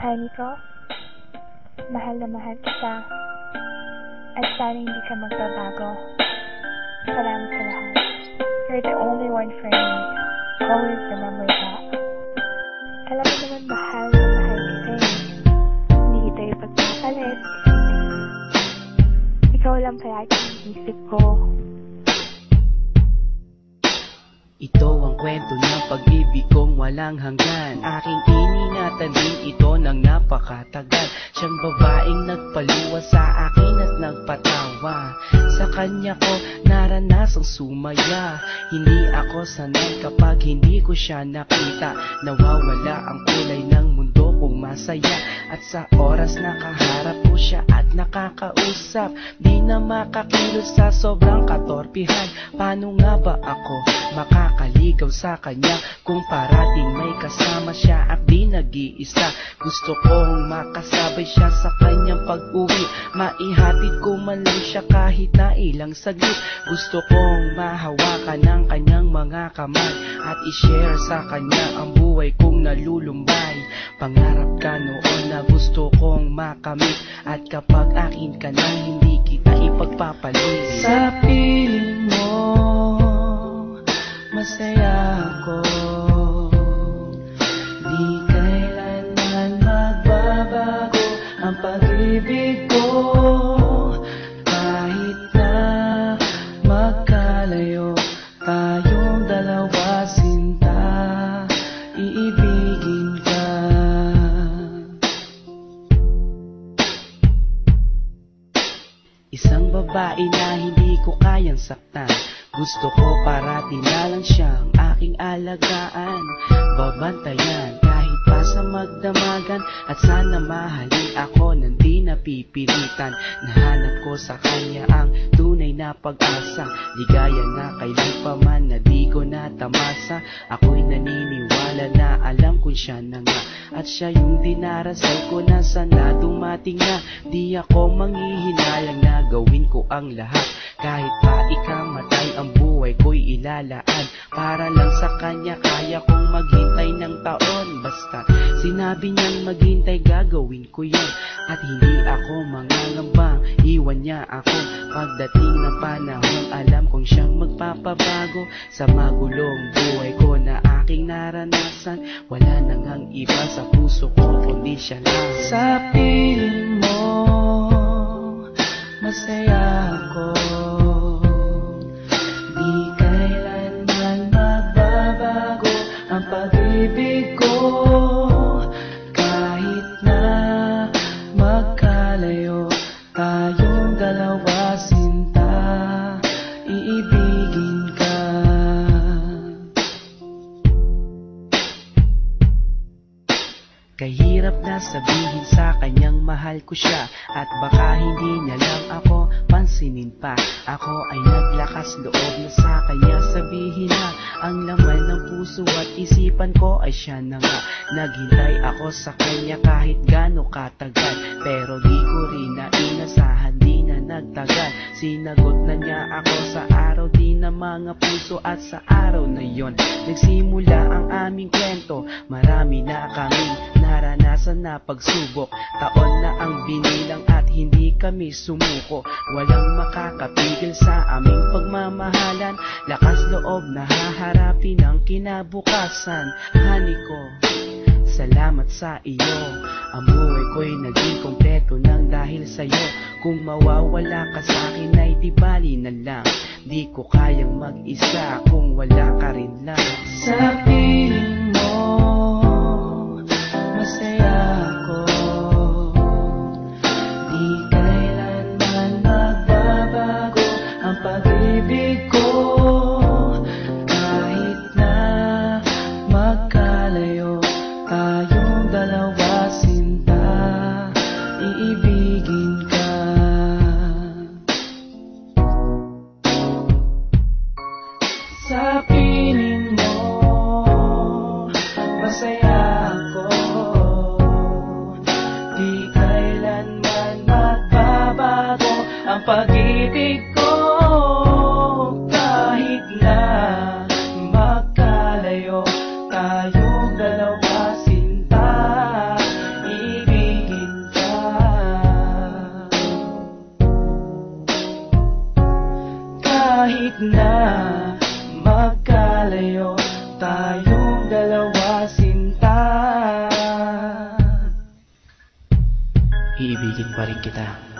Honey ko, mahal na mahal kita. At sana hindi ka magbabago. Salamat sa lahat. You're the only one for me. Always remember that. Alam mo naman mahal na mahal kita eh. Hindi kita ipagpapalit. Ikaw lang palagi ang isip ko. Ito ang kwento ng pag-ibig kong walang hanggan. Aking iningatan din ito ng napakatagal. Siyang babaeng nagpaluwa sa akin at nagpatawa. Sa kanya ko naranasang sumaya. Hindi ako sanay kapag hindi ko siya nakita. Nawawala ang kulay ng mundo kong masaya. At sa oras nakaharap ko siya at nakakausap, di na makakilos sa sobrang katorpihan. Paano nga ba ako makakaligaw sa kanya kung parating may kasama siya at di nag-iisa? Gusto kong makasabay siya sa kanyang pag-uwi, maihatid ko man lang siya kahit na ilang saglit. Gusto kong mahawakan ng kanyang mga kamay at i-share sa kanya ang buhay kong nalulumbay. Pangarap ka noon na gusto kong makamit, at kapag akin ka na hindi kita ipagpapalit. Sa piling mo masaya ako, di kailanman magbabago ang pag-ibig ko. Kahit na magkalayo tayong dalawa, sinta, iibigin ka. Isang babae na hindi ko kayang saktan. Gusto ko parati na lang siyang aking alagaan, babantayan kahit pa sa magdamagan. At sana mahalin ako nang di napipilitan. Nahanap ko sa kanya ang tunay na pag-asa, ligaya na kailan pa man na di ko natamasa. Ako'y naniniwala na alam kong siya na nga, at siya yung dinarasal ko na sana dumating na. Di ako manghihinayang na gawin ko ang lahat, kahit pa ikamatay ang buhay ko'y ilalaan. Para lang sa kanya kaya kong maghintay ng taon. Basta sinabi niyang maghintay gagawin ko yun. At hindi ako mangangambang iwan niya ako. Pagdating ng panahon alam kong siyang magpapabago sa magulong buhay ko na aking naranasan. Wala nang ang iba sa puso ko kundi siya lang. Sa piling mo masaya ako, di kailanman magbabago ang pag-ibig ko. Kahit na magkalayo tayong dalawa, sinta, iibigin ka. Kahirap na sabihin sa kanyang mahal ko siya, at baka hindi niya lang ako pansinin pa. Ako ay naglakas loob na sa kanya sabihin na ang laman ng puso at isipan ko ay siya na nga. Naghintay ako sa kanya kahit gaano katagal, pero di ko rin na inasahan, di na nagtagal. Sinagot na niya ako sa araw di na mga puso, at sa araw na yon nagsimula ang aming kwento. Marami na kaming naranasan na pagsubok, taon na ang binilang at hindi kami sumuko. Walang makakapigil sa aming pagmamahalan, lakas loob na haharapin ang kinabukasan. Honey ko, salamat sa iyo, ang buhay ko'y naging kompleto nang dahil sa'yo. Kung mawawala ka sa'kin ay di bali na lang, di ko kayang mag-isa kung wala ka rin lang. Sa piling mo masaya ako, di kailanman magbabago ang pag-ibig ko. Kahit na magkalayo tayong dalawa, sinta, iibigin ka. Sa piling mo masaya ako, di kailanman magbabago ang pag-ibig ko. Kahit na magkalayo tayong dalawa, sinta, Kahit na magkalayo tayong dalawa, sinta, iibigin pa rin kita.